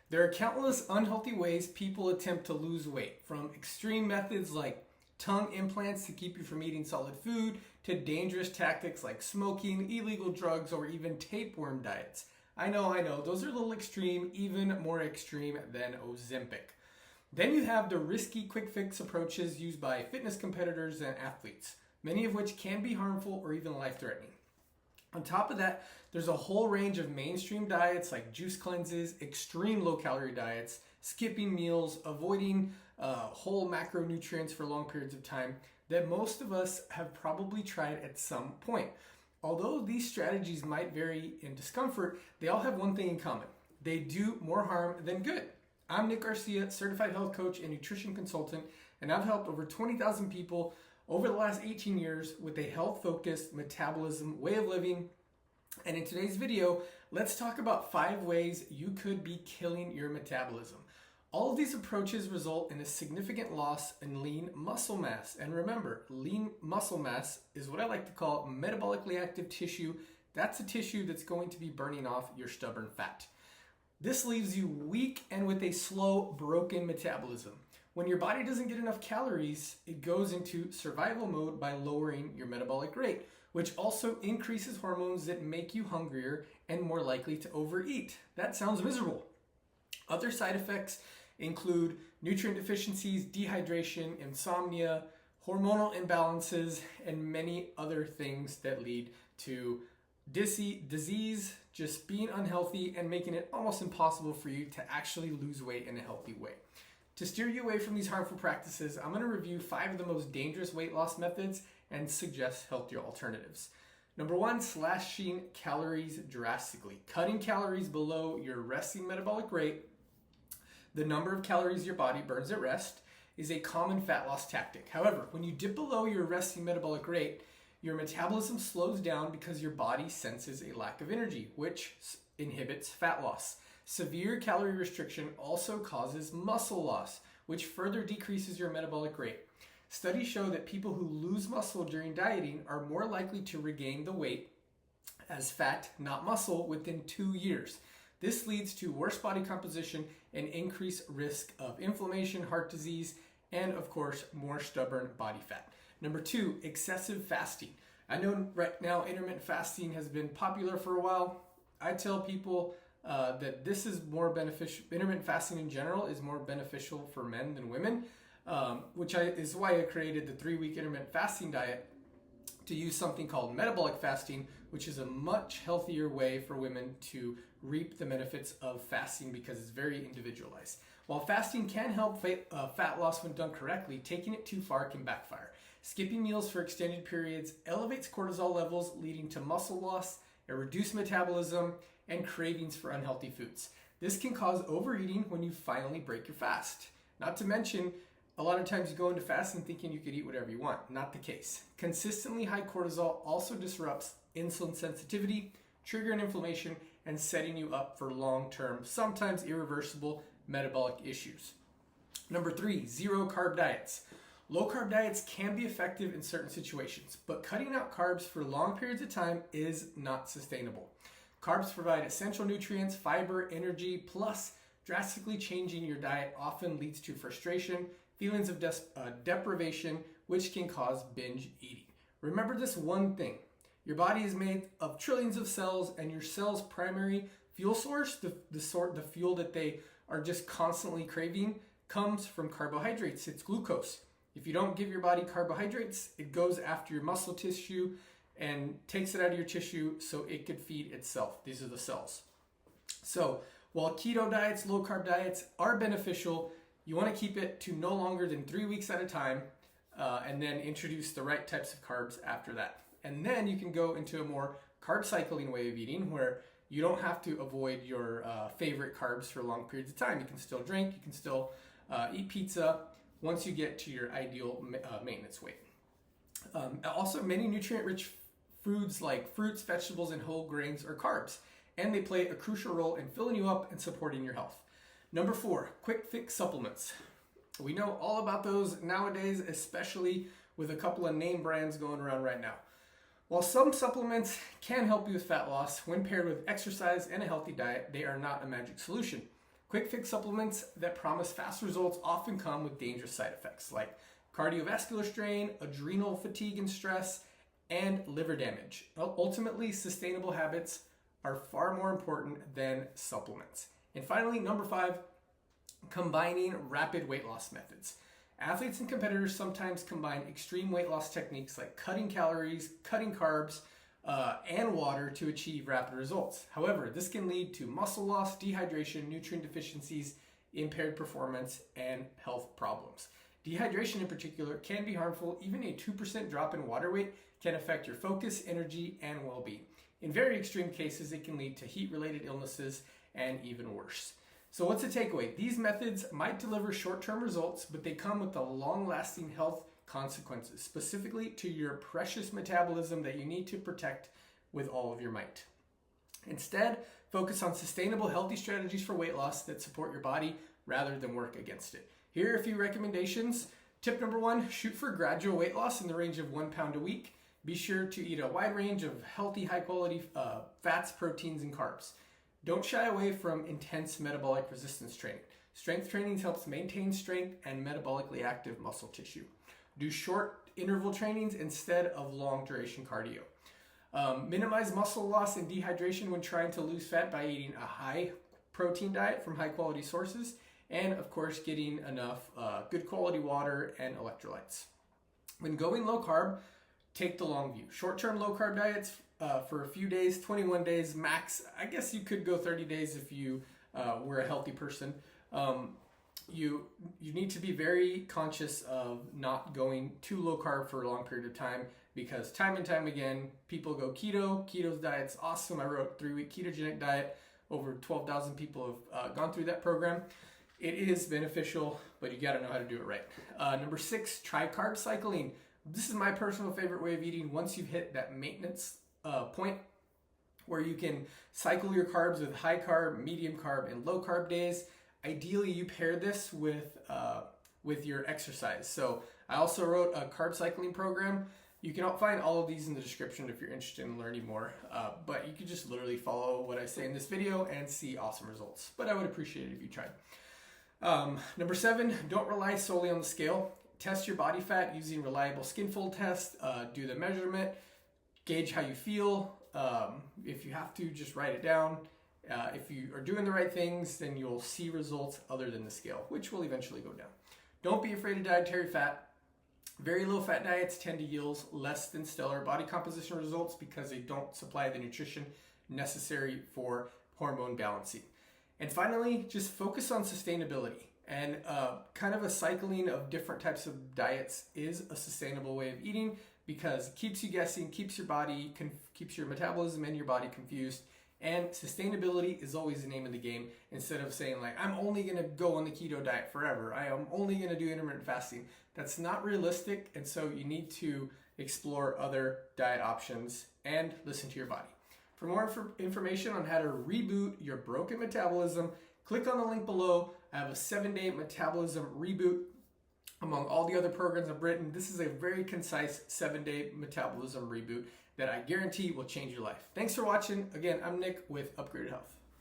There are countless unhealthy ways people attempt to lose weight, from extreme methods like tongue implants to keep you from eating solid food, to dangerous tactics like smoking, illegal drugs, or even tapeworm diets. I know, those are a little extreme, even more extreme than Ozempic. Then you have the risky quick fix approaches used by fitness competitors and athletes, many of which can be harmful or even life-threatening. On top of that, there's a whole range of mainstream diets like juice cleanses, extreme low-calorie diets, skipping meals, avoiding whole macronutrients for long periods of time that most of us have probably tried at some point. Although these strategies might vary in discomfort, they all have one thing in common. They do more harm than good. I'm Nick Garcia, certified health coach and nutrition consultant, and I've helped over 20,000 people over the last 18 years with a health-focused metabolism way of living. And in today's video, let's talk about 5 ways you could be killing your metabolism. All of these approaches result in a significant loss in lean muscle mass. And remember, lean muscle mass is what I like to call metabolically active tissue. That's a tissue that's going to be burning off your stubborn fat. This leaves you weak and with a slow, broken metabolism. When your body doesn't get enough calories, it goes into survival mode by lowering your metabolic rate, which also increases hormones that make you hungrier and more likely to overeat. That sounds miserable. Other side effects include nutrient deficiencies, dehydration, insomnia, hormonal imbalances, and many other things that lead to disease, just being unhealthy, and making it almost impossible for you to actually lose weight in a healthy way. To steer you away from these harmful practices, I'm going to review 5 of the most dangerous weight loss methods and suggest healthier alternatives. Number 1, slashing calories drastically. Cutting calories below your resting metabolic rate, the number of calories your body burns at rest, is a common fat loss tactic. However, when you dip below your resting metabolic rate, your metabolism slows down because your body senses a lack of energy, which inhibits fat loss. Severe calorie restriction also causes muscle loss, which further decreases your metabolic rate. Studies show that people who lose muscle during dieting are more likely to regain the weight as fat, not muscle, within 2 years. This leads to worse body composition and increased risk of inflammation, heart disease, and of course, more stubborn body fat. Number 2, excessive fasting. I know right now intermittent fasting has been popular for a while. I tell people that this is more beneficial. Intermittent fasting in general is more beneficial for men than women, is why I created the 3-week intermittent fasting diet to use something called metabolic fasting, which is a much healthier way for women to reap the benefits of fasting because it's very individualized. While fasting can help fat loss when done correctly, taking it too far can backfire. Skipping meals for extended periods elevates cortisol levels, leading to muscle loss, a reduced metabolism, and cravings for unhealthy foods. This can cause overeating when you finally break your fast. Not to mention, a lot of times you go into fasting thinking you could eat whatever you want. Not the case. Consistently high cortisol also disrupts insulin sensitivity, triggering inflammation, and setting you up for long-term, sometimes irreversible metabolic issues. Number 3, zero-carb diets. Low-carb diets can be effective in certain situations, but cutting out carbs for long periods of time is not sustainable. Carbs provide essential nutrients, fiber, energy, plus drastically changing your diet often leads to frustration, feelings of deprivation, which can cause binge eating. Remember this one thing. Your body is made of trillions of cells, and your cell's primary fuel source, the fuel that they are just constantly craving, comes from carbohydrates. It's glucose. If you don't give your body carbohydrates, it goes after your muscle tissue and takes it out of your tissue so it could feed itself. These are the cells. So while keto diets, low-carb diets are beneficial, you want to keep it to no longer than 3 weeks at a time, and then introduce the right types of carbs after that. And then you can go into a more carb cycling way of eating where you don't have to avoid your favorite carbs for long periods of time. You can still drink, you can still eat pizza once you get to your ideal maintenance weight. Also, many nutrient-rich foods like fruits, vegetables, and whole grains are carbs, and they play a crucial role in filling you up and supporting your health. Number 4, quick fix supplements. We know all about those nowadays, especially with a couple of name brands going around right now. While some supplements can help you with fat loss, when paired with exercise and a healthy diet, they are not a magic solution. Quick fix supplements that promise fast results often come with dangerous side effects like cardiovascular strain, adrenal fatigue and stress, and liver damage. Ultimately, sustainable habits are far more important than supplements. And finally, number 5, combining rapid weight loss methods. Athletes and competitors sometimes combine extreme weight loss techniques like cutting calories, cutting carbs, and water to achieve rapid results. However, this can lead to muscle loss, dehydration, nutrient deficiencies, impaired performance, and health problems. Dehydration in particular can be harmful. Even a 2% drop in water weight can affect your focus, energy, and well-being. In very extreme cases, it can lead to heat-related illnesses and even worse. So what's the takeaway? These methods might deliver short-term results, but they come with the long-lasting health consequences, specifically to your precious metabolism that you need to protect with all of your might. Instead, focus on sustainable, healthy strategies for weight loss that support your body rather than work against it. Here are a few recommendations. Tip number 1, shoot for gradual weight loss in the range of 1 pound a week. Be sure to eat a wide range of healthy, high-quality fats, proteins, and carbs. Don't shy away from intense metabolic resistance training. Strength training helps maintain strength and metabolically active muscle tissue. Do short interval trainings instead of long duration cardio. Minimize muscle loss and dehydration when trying to lose fat by eating a high protein diet from high quality sources, and of course getting enough good quality water and electrolytes. When going low carb, take the long view. Short-term low carb diets for a few days, 21 days max. I guess you could go 30 days if you were a healthy person. You need to be very conscious of not going too low carb for a long period of time, because time and time again, people go keto. Keto's diet's awesome. I wrote a 3-week ketogenic diet. Over 12,000 people have gone through that program. It is beneficial, but you gotta know how to do it right. Number 6, try carb cycling. This is my personal favorite way of eating. Once you've hit that maintenance point where you can cycle your carbs with high carb, medium carb, and low carb days. Ideally, you pair this with your exercise. So I also wrote a carb cycling program. You can find all of these in the description if you're interested in learning more. But you can just literally follow what I say in this video and see awesome results. But I would appreciate it if you tried. Number 7, don't rely solely on the scale. Test your body fat using reliable skin fold tests. Do the measurement. Gauge how you feel. If you have to, just write it down. If you are doing the right things, then you'll see results other than the scale, which will eventually go down. Don't be afraid of dietary fat. Very low fat diets tend to yield less than stellar body composition results because they don't supply the nutrition necessary for hormone balancing. And finally, just focus on sustainability. And kind of a cycling of different types of diets is a sustainable way of eating, because it keeps you guessing, keeps your metabolism and your body confused. And sustainability is always the name of the game. Instead of saying like, I'm only gonna go on the keto diet forever, I am only gonna do intermittent fasting. That's not realistic, and so you need to explore other diet options and listen to your body. For more information on how to reboot your broken metabolism, click on the link below. I have a 7-day metabolism reboot. Among all the other programs I've written, this is a very concise 7-day metabolism reboot that I guarantee will change your life. Thanks for watching. Again, I'm Nick with Upgraded Health.